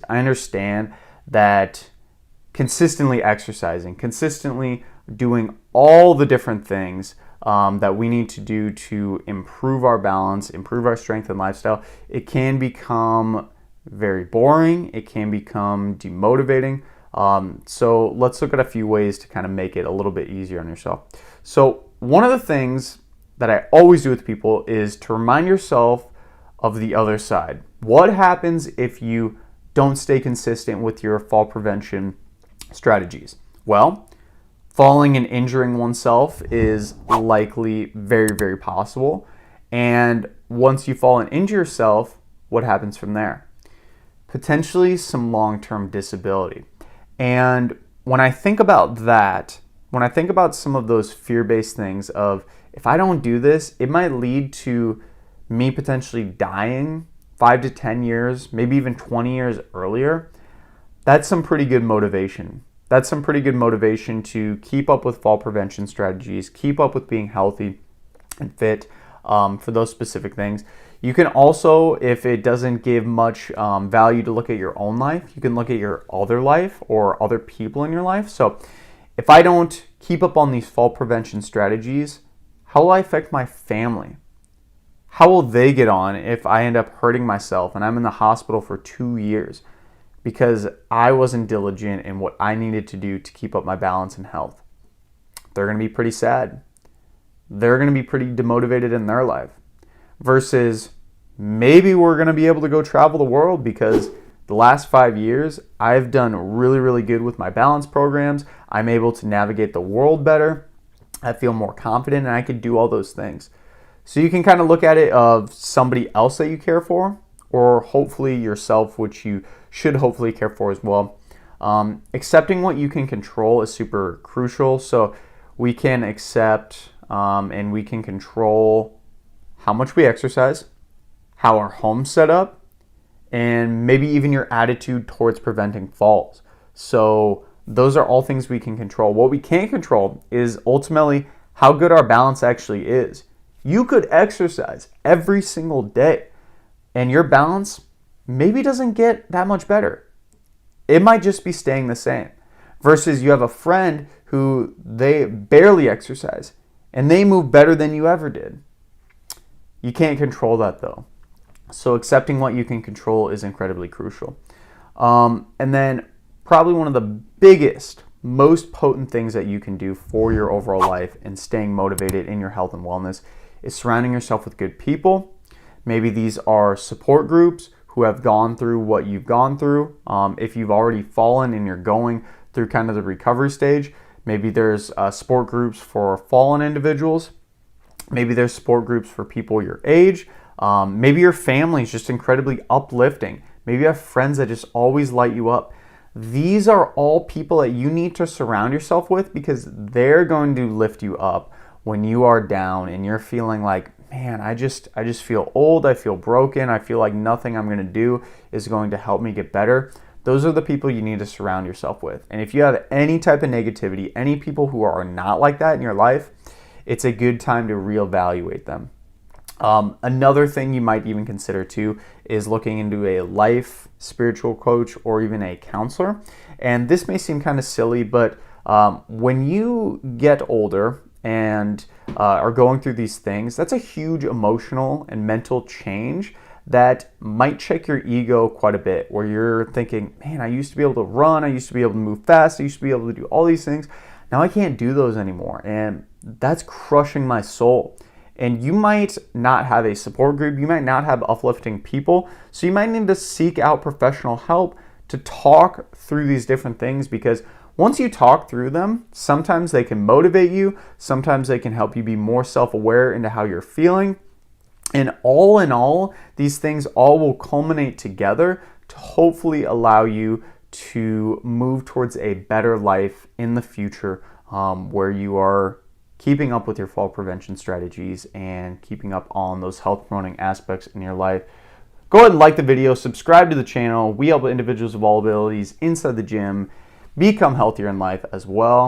I understand that consistently exercising, consistently doing all the different things that we need to do to improve our balance, improve our strength and lifestyle, it can become very boring. It can become demotivating. So let's look at a few ways to kind of make it a little bit easier on yourself. So one of the things that I always do with people is to remind yourself of the other side. What happens if you don't stay consistent with your fall prevention strategies? Well, falling and injuring oneself is likely very, very possible. And once you fall and injure yourself, what happens from there? Potentially some long-term disability. And when I think about that, when I think about some of those fear-based things of, if I don't do this, it might lead to me potentially dying 5 to 10 years, maybe even 20 years earlier, that's some pretty good motivation. That's some pretty good motivation to keep up with fall prevention strategies, keep up with being healthy and fit for those specific things. You can also, if it doesn't give much value to look at your own life, you can look at your other life or other people in your life. So if I don't keep up on these fall prevention strategies, how will I affect my family? How will they get on if I end up hurting myself and I'm in the hospital for 2 years because I wasn't diligent in what I needed to do to keep up my balance and health? They're going to be pretty sad. They're going to be pretty demotivated in their life. Versus maybe we're going to be able to go travel the world because the last 5 years I've done really, really good with my balance programs. I'm able to navigate the world better. I feel more confident and I could do all those things. So you can kind of look at it of somebody else that you care for, or hopefully yourself, which you should hopefully care for as well. Accepting what you can control is super crucial. So we can accept and we can control how much we exercise, how our home's set up, and maybe even your attitude towards preventing falls. So those are all things we can control. What we can't control is ultimately how good our balance actually is. You could exercise every single day and your balance maybe doesn't get that much better. It might just be staying the same. Versus you have a friend who they barely exercise and they move better than you ever did. You can't control that though. So accepting what you can control is incredibly crucial. And then probably one of the biggest, most potent things that you can do for your overall life and staying motivated in your health and wellness is surrounding yourself with good people. Maybe these are support groups who have gone through what you've gone through. If you've already fallen and you're going through kind of the recovery stage, maybe there's support groups for fallen individuals. Maybe there's support groups for people your age. Maybe your family is just incredibly uplifting. Maybe you have friends that just always light you up. These are all people that you need to surround yourself with because they're going to lift you up when you are down and you're feeling like, man, I just feel old, I feel broken, I feel like nothing I'm going to do is going to help me get better. Those are the people you need to surround yourself with. And if you have any type of negativity, any people who are not like that in your life, it's a good time to reevaluate them. Another thing you might even consider too is looking into a life spiritual coach or even a counselor. And this may seem kind of silly, but when you get older and are going through these things, that's a huge emotional and mental change that might check your ego quite a bit, where you're thinking, man, I used to be able to run, I used to be able to move fast, I used to be able to do all these things. Now I can't do those anymore. And that's crushing my soul. And you might not have a support group, you might not have uplifting people, so you might need to seek out professional help to talk through these different things, because once you talk through them, sometimes they can motivate you, sometimes they can help you be more self-aware into how you're feeling. And all in all, these things all will culminate together to hopefully allow you to move towards a better life in the future, where you are keeping up with your fall prevention strategies and keeping up on those health promoting aspects in your life. Go ahead and like the video, subscribe to the channel. We help individuals of all abilities inside the gym become healthier in life as well.